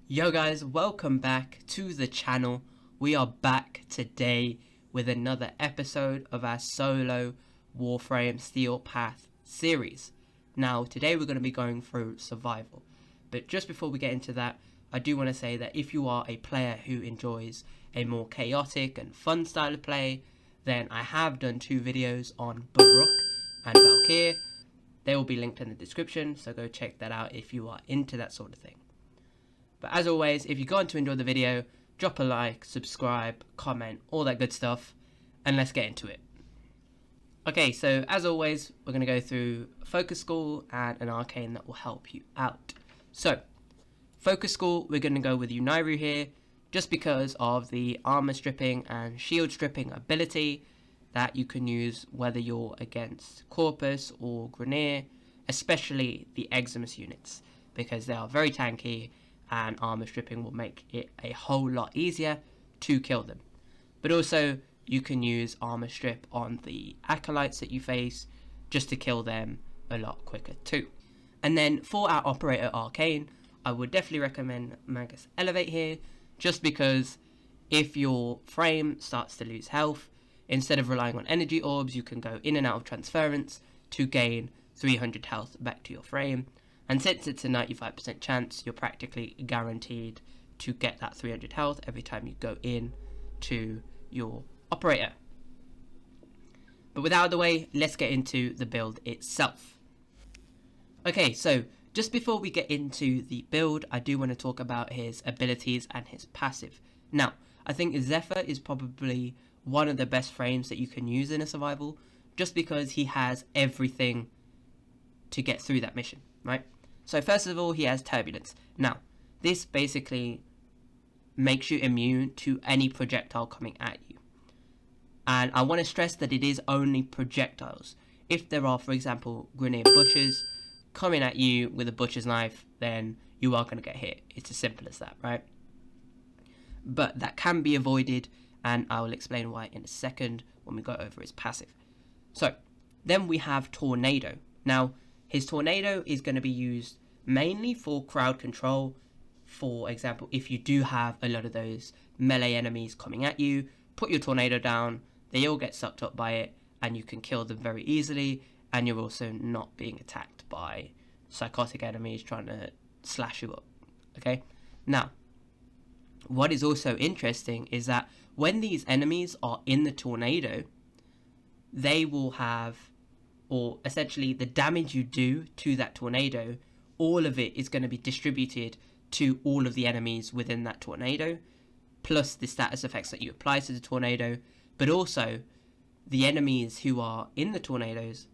Yo guys, welcome back to the channel. We are back today with another episode of our solo Warframe Steel Path series. Now today we're going to be going through survival, but just before we get into that, I do want to say that if you are a player who enjoys a more chaotic and fun style of play, then I have done two videos on Baruch and Valkyr. They will be linked in the description, so go check that out if you are into that sort of thing. But as always, if you're going to enjoy the video, drop a like, subscribe, comment, all that good stuff, and let's get into it. Okay, so as always, we're going to go through Focus School and an arcane that will help you out. So, Focus School, we're going to go with Unairu here, just because of the armor stripping and shield stripping ability that you can use whether you're against Corpus or Grineer, especially the Eximus units, because they are very tanky, and armor stripping will make it a whole lot easier to kill them. But also you can use armor strip on the acolytes that you face just to kill them a lot quicker too. And then for our operator arcane, I would definitely recommend Magus Elevate here, just because if your frame starts to lose health, instead of relying on energy orbs, you can go in and out of transference to gain 300 health back to your frame. And since it's a 95% chance, you're practically guaranteed to get that 300 health every time you go in to your operator. But with that out of the way, let's get into the build itself. Okay, so just before we get into the build, I do want to talk about his abilities and his passive. Now, I think Zephyr is probably one of the best frames that you can use in a survival, just because he has everything to get through that mission, right? So first of all, he has Turbulence. Now, this basically makes you immune to any projectile coming at you. And I want to stress that it is only projectiles. If there are, for example, Grineer butchers coming at you with a butcher's knife, then you are going to get hit. It's as simple as that, right? But that can be avoided, and I will explain why in a second when we go over his passive. So, then we have Tornado. Now, his Tornado is going to be used mainly for crowd control. For example, if you do have a lot of those melee enemies coming at you, put your Tornado down, they all get sucked up by it, and you can kill them very easily, and you're also not being attacked by psychotic enemies trying to slash you up, okay? Now, what is also interesting is that when these enemies are in the Tornado, they will have, or essentially the damage you do to that Tornado, all of it is going to be distributed to all of the enemies within that Tornado, plus the status effects that you apply to the Tornado, but also the enemies who are in the Tornadoes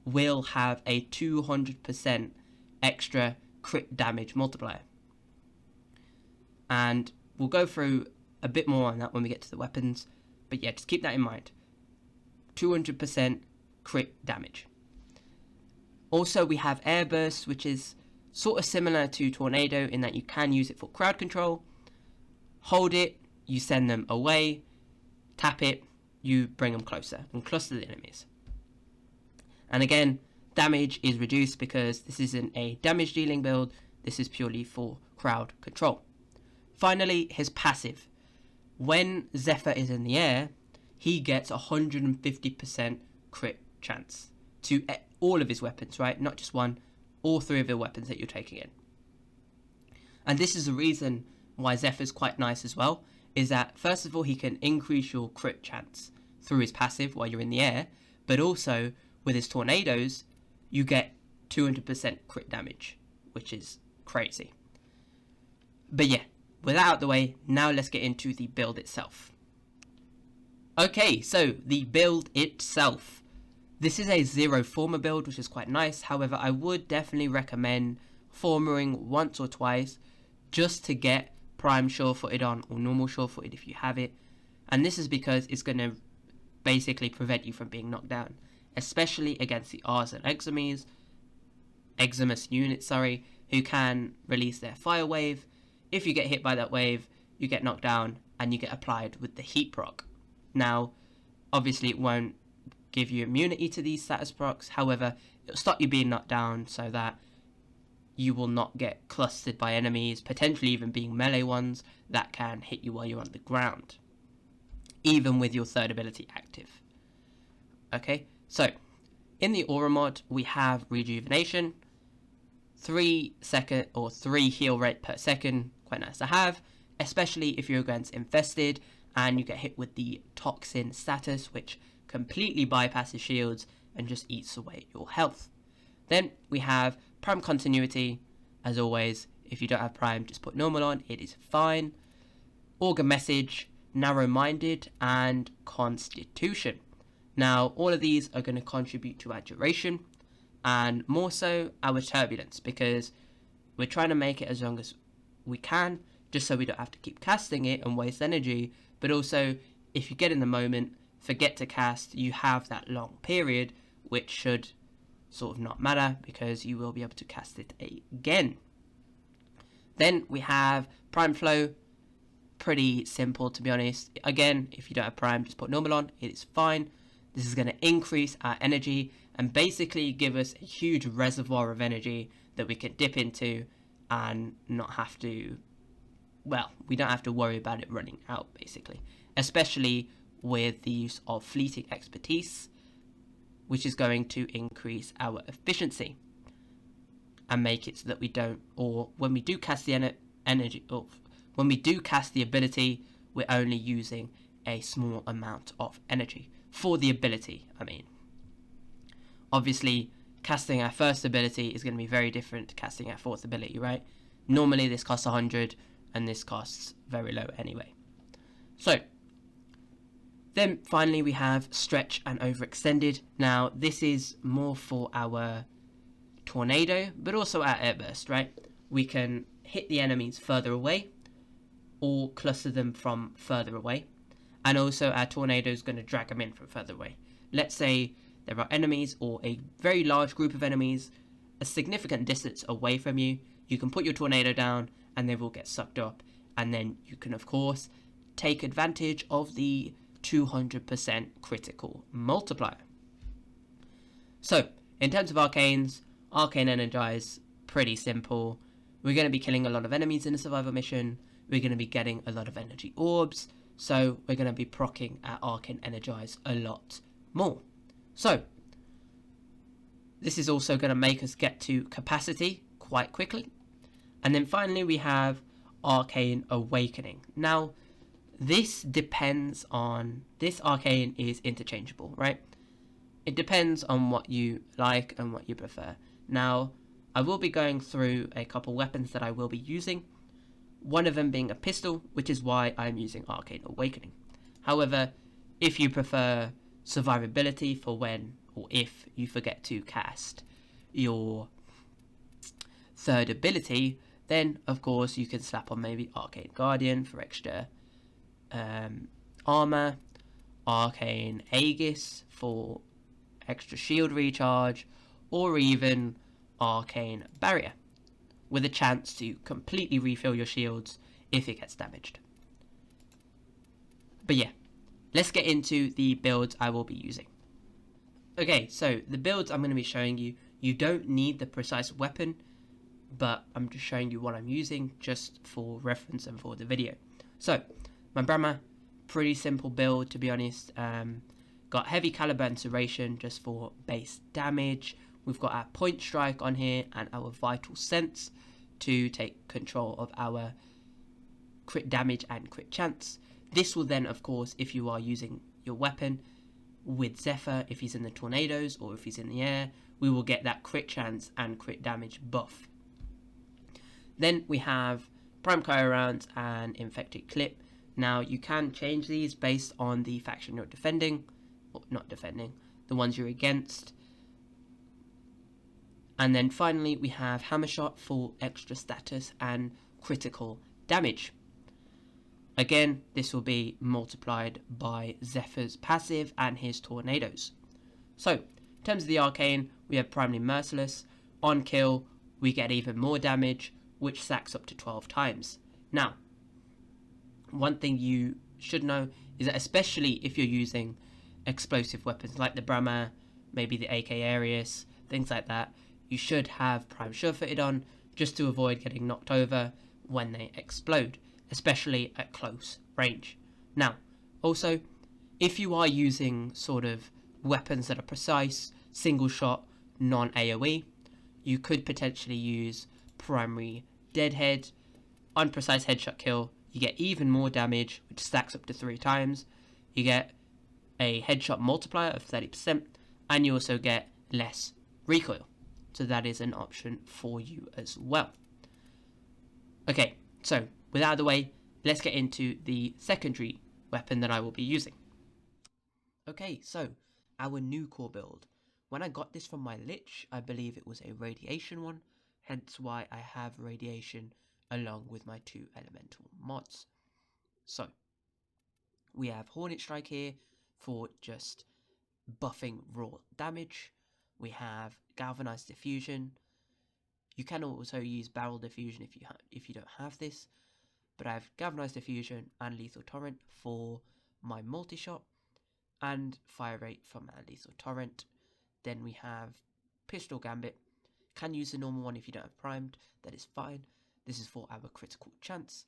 will have a 200% extra crit damage multiplier. And we'll go through a bit more on that when we get to the weapons, but yeah, just keep that in mind. 200% crit damage. Also, we have Air Burst, which is sort of similar to Tornado in that you can use it for crowd control. Hold it, you send them away. Tap it, you bring them closer and cluster the enemies. And again, damage is reduced because this isn't a damage dealing build. This is purely for crowd control. Finally, his passive. When Zephyr is in the air, he gets 150% crit chance to all of his weapons, right? Not just one, all three of the weapons that you're taking in. And this is the reason why Zephyr is quite nice as well, is that first of all, he can increase your crit chance through his passive while you're in the air, but also with his Tornadoes, you get 200% crit damage, which is crazy. But yeah, with that out of the way, now let's get into the build itself. Okay, so the build itself. This is a zero former build, which is quite nice. However, I would definitely recommend formering once or twice just to get prime sure-footed on, or normal sure-footed if you have it. And this is because it's going to basically prevent you from being knocked down, especially against the Ars and Eximus units, who can release their fire wave. If you get hit by that wave, you get knocked down and you get applied with the heat proc. Now, obviously it won't give you immunity to these status procs, however, it'll stop you being knocked down so that you will not get clustered by enemies, potentially even being melee ones that can hit you while you're on the ground, even with your third ability active. Okay, so in the aura mod, we have rejuvenation, 3-second or 3 heal rate per second, quite nice to have, especially if you're against infested and you get hit with the toxin status, which completely bypasses shields and just eats away your health. Then we have prime continuity. As always, if you don't have prime, just put normal on, it is fine. Augur message, narrow-minded, and constitution. Now, all of these are going to contribute to our duration, and more so our turbulence, because we're trying to make it as long as we can, just so we don't have to keep casting it and waste energy. But also, if you get in the moment, forget to cast, you have that long period, which should sort of not matter, because you will be able to cast it again. Then we have prime flow, pretty simple to be honest. Again, if you don't have prime, just put normal on, it is fine. This is going to increase our energy and basically give us a huge reservoir of energy that we can dip into and not have to, well, we don't have to worry about it running out basically, especially with the use of fleeting expertise, which is going to increase our efficiency and make it so that we don't, or when we do cast the energy, or when we do cast the ability, we're only using a small amount of energy for the ability. I mean, obviously casting our first ability is going to be very different to casting our fourth ability, right? Normally this costs 100 and this costs very low anyway. So then finally we have stretch and overextended. Now this is more for our tornado, but also our airburst, right? We can hit the enemies further away or cluster them from further away. And also our tornado is going to drag them in from further away. Let's say there are enemies or a very large group of enemies a significant distance away from you. You can put your tornado down and they will get sucked up. And then you can, of course, take advantage of the 200% critical multiplier. So, in terms of arcanes, Arcane Energize, pretty simple. We're going to be killing a lot of enemies in a survival mission. We're going to be getting a lot of energy orbs. So we're going to be proccing our Arcane Energize a lot more. So this is also going to make us get to capacity quite quickly. And then finally we have Arcane Awakening. Now this depends on, this arcane is interchangeable, right? It depends on what you like and what you prefer. Now I will be going through a couple weapons that I will be using. One of them being a pistol, which is why I'm using Arcane Awakening. However, if you prefer survivability for when or if you forget to cast your third ability, then of course you can slap on maybe Arcane Guardian for extra armor, Arcane Aegis for extra shield recharge, or even Arcane Barrier, with a chance to completely refill your shields if it gets damaged. But yeah, let's get into the builds I will be using. Okay, so the builds I'm going to be showing you, you don't need the precise weapon, but I'm just showing you what I'm using just for reference and for the video. So, my Brahma, pretty simple build to be honest. Got heavy caliber and serration just for base damage. We've got our point strike on here and our vital sense to take control of our crit damage and crit chance. This will then, of course, if you are using your weapon with Zephyr, if he's in the tornadoes or if he's in the air, we will get that crit chance and crit damage buff. Then we have Prime Cryo rounds and Infected Clip. Now you can change these based on the faction you're defending, or not defending, the ones you're against. And then finally we have Hammer Shot for extra status and critical damage. Again, this will be multiplied by Zephyr's passive and his tornadoes. So, in terms of the arcane, we have Primarily Merciless. On kill, we get even more damage, which stacks up to 12 times. Now, one thing you should know is that especially if you're using explosive weapons like the Brahma, maybe the AK Arius, things like that, you should have Prime Surefooted on, just to avoid getting knocked over when they explode, especially at close range. Now, also, if you are using sort of weapons that are precise, single shot, non-AoE, you could potentially use primary deadhead, unprecise headshot kill. You get even more damage, which stacks up to 3 times. You get a headshot multiplier of 30%, and you also get less recoil. So that is an option for you as well. Okay, so with that out of the way, let's get into the secondary weapon that I will be using. Okay, so our new core build. When I got this from my Lich, I believe it was a radiation one, hence why I have radiation along with my 2 elemental mods. So, we have Hornet Strike here for just buffing raw damage. We have Galvanized Diffusion. You can also use Barrel Diffusion if you don't have this, but I have Galvanized Diffusion and Lethal Torrent for my multi-shot, and Fire Rate from our Lethal Torrent. Then we have Pistol Gambit. Can use the normal one if you don't have primed, that is fine. This is for our critical chance.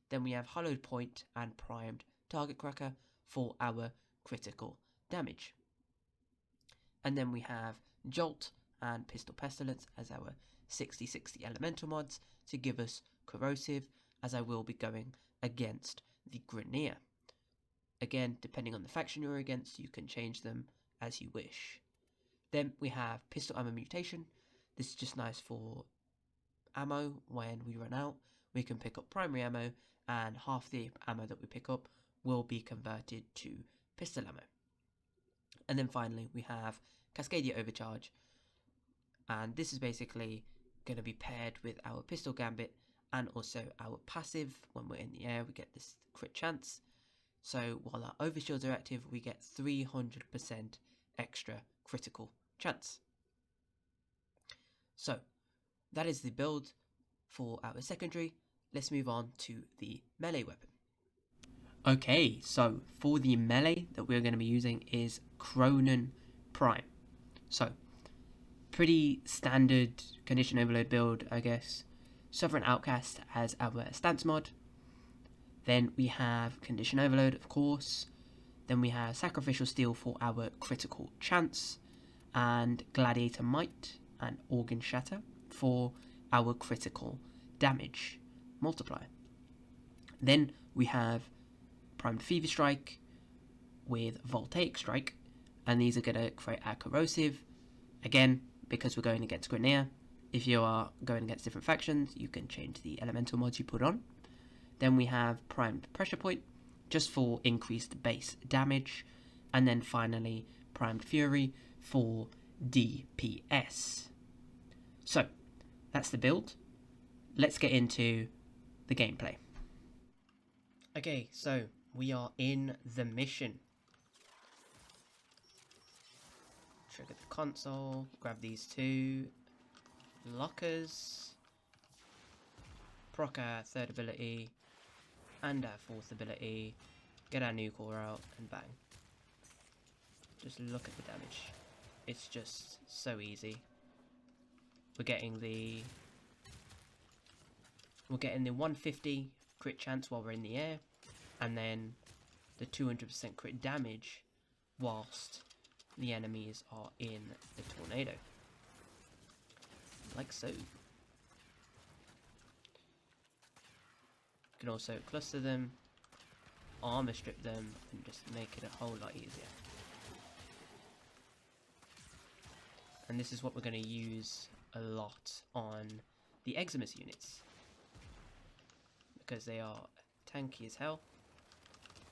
Then we have Hollowed Point and primed Target Cracker for our critical damage. And then we have Jolt and Pistol Pestilence as our 60/60 elemental mods to give us corrosive, as I will be going against the Grineer. Again, depending on the faction you're against, you can change them as you wish. Then we have Pistol Ammo Mutation. This is just nice for ammo. When we run out, we can pick up primary ammo, and half the ammo that we pick up will be converted to pistol ammo. And then finally we have Cascadia Overcharge, and this is basically going to be paired with our Pistol Gambit and also our passive. When we're in the air, we get this crit chance. So while our overshields are active, we get 300% extra critical chance. So that is the build for our secondary. Let's move on to the melee weapon. Okay, so for the melee that we're going to be using is Kronen Prime. So, pretty standard condition overload build, I guess. Sovereign Outcast as our stance mod. Then we have Condition Overload, of course. Then we have Sacrificial Steel for our critical chance. And Gladiator Might and Organ Shatter for our critical damage multiplier. Then we have Primed Fever Strike with Voltaic Strike, and these are going to create our corrosive. Again, because we're going against Grineer, if you are going against different factions, you can change the elemental mods you put on. Then we have Primed Pressure Point, just for increased base damage. And then finally, Primed Fury for DPS. So, that's the build. Let's get into the gameplay. Okay, so we are in the mission. Trigger the console, grab these 2 lockers, proc our 3rd ability and our 4th ability, get our new core out, and bang. Just look at the damage. It's just so easy. We're getting the 150 crit chance while we're in the air, and then the 200% crit damage whilst the enemies are in the tornado. Like so. You can also cluster them, armor strip them, and just make it a whole lot easier. And this is what we're going to use a lot on the Eximus units, because they are tanky as hell.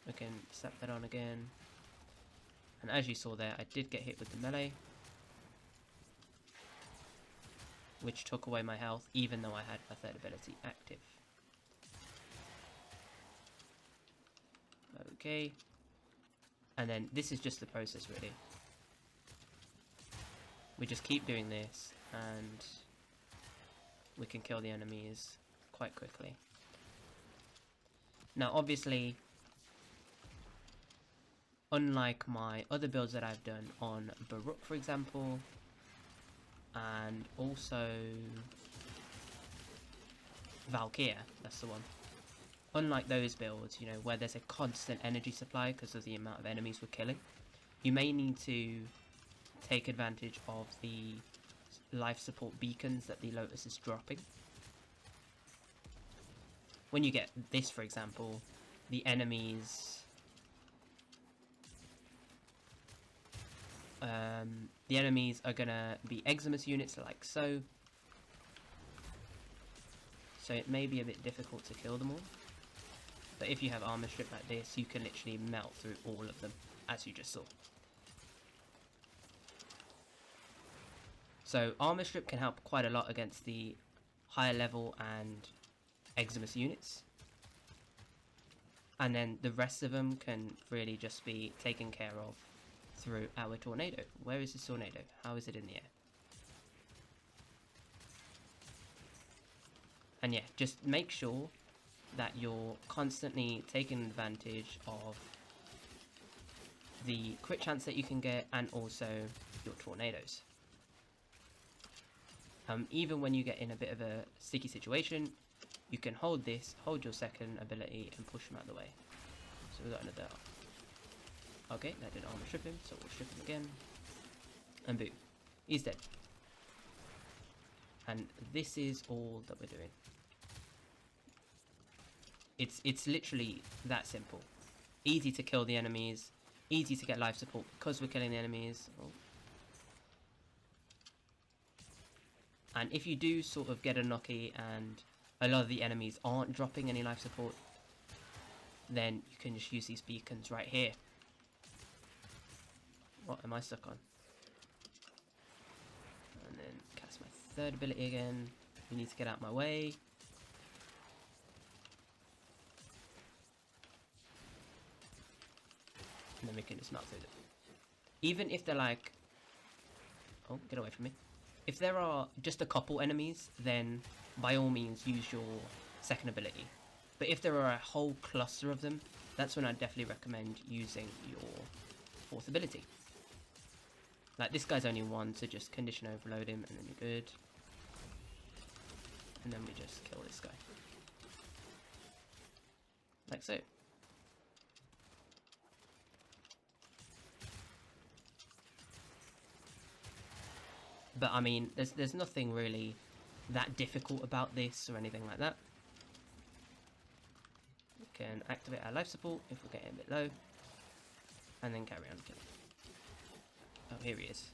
We can slap that on again. And as you saw there, I did get hit with the melee, which took away my health even though I had my 3rd ability active. Okay. And then this is just the process really. We just keep doing this and we can kill the enemies quite quickly. Now obviously, unlike my other builds that I've done on Baruch, for example, and also Valkyr, that's the one. Unlike those builds, you know, where there's a constant energy supply because of the amount of enemies we're killing, you may need to take advantage of the life support beacons that the Lotus is dropping. When you get this, for example, the enemies are gonna be Eximus units like so. So it may be a bit difficult to kill them all. But if you have armor strip like this, you can literally melt through all of them, as you just saw. So armor strip can help quite a lot against the higher level and Eximus units. And then the rest of them can really just be taken care of through our tornado. Where is this tornado? How is it in the air? And yeah, just make sure that you're constantly taking advantage of the crit chance that you can get and also your tornadoes. Even when you get in a bit of a sticky situation, you can hold this, hold your second ability and push him out of the way. So we got another. Okay, that didn't armor strip him, so we'll strip him again. And boom. He's dead. And this is all that we're doing. It's literally that simple. Easy to kill the enemies, easy to get life support because we're killing the enemies. Oh. And if you do sort of get a Noki and a lot of the enemies aren't dropping any life support, then you can just use these beacons right here. What am I stuck on? And then cast my third ability again. We need to get out of my way. And then we can just melt through them. Even if they're like... Oh, get away from me. If there are just a couple enemies, then by all means use your second ability. But if there are a whole cluster of them, that's when I definitely recommend using your fourth ability. Like this guy's only one, so just condition overload him and then you're good. And then we just kill this guy. Like so. But I mean, there's nothing really that difficult about this or anything like that. We can activate our life support if we're getting a bit low. And then carry on killing. Oh, here he is.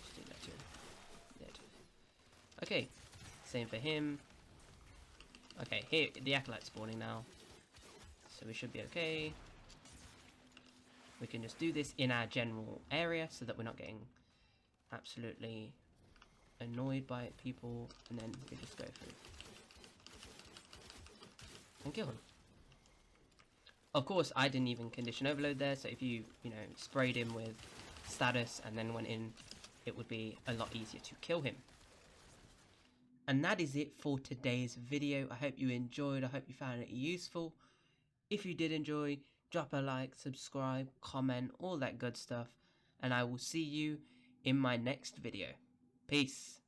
Just do that to him. Dead. Okay, same for him. Okay, here, the Acolyte's spawning now. So we should be okay. We can just do this in our general area so that we're not getting absolutely annoyed by people, and then we just go through and kill him. Of course, I didn't even condition overload there, so if you sprayed him with status and then went in, it would be a lot easier to kill him. And that is it for today's video. I hope you enjoyed. I hope you found it useful. If you did enjoy, drop a like, subscribe, comment, all that good stuff, and I will see you in my next video. Peace.